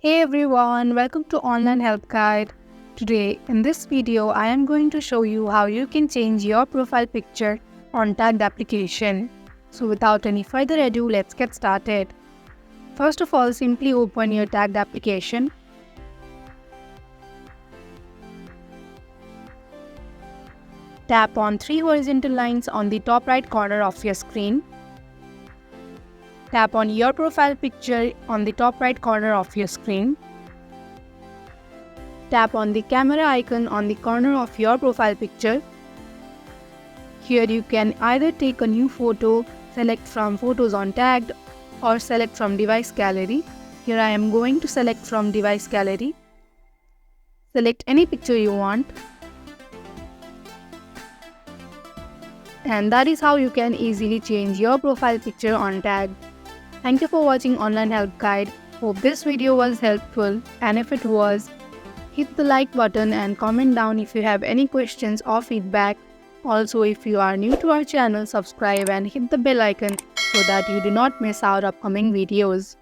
Hey everyone, welcome to Online Help Guide. Today in this video, I am going to show you how you can change your profile picture on tagged application. So without any further ado, let's get started. First of all, simply open your tagged application. Tap on three horizontal lines on the top right corner of your screen. Tap on your profile picture on the top right corner of your screen. Tap on the camera icon on the corner of your profile picture. Here you can either take a new photo, select from photos on tagged, or select from device gallery. Here I am going to select from device gallery. Select any picture you want. And that is how you can easily change your profile picture on tagged. Thank you for watching Online Help Guide. Hope this video was helpful, and if it was, hit the like button and comment down if you have any questions or feedback. Also, if you are new to our channel, subscribe and hit the bell icon so that you do not miss our upcoming videos.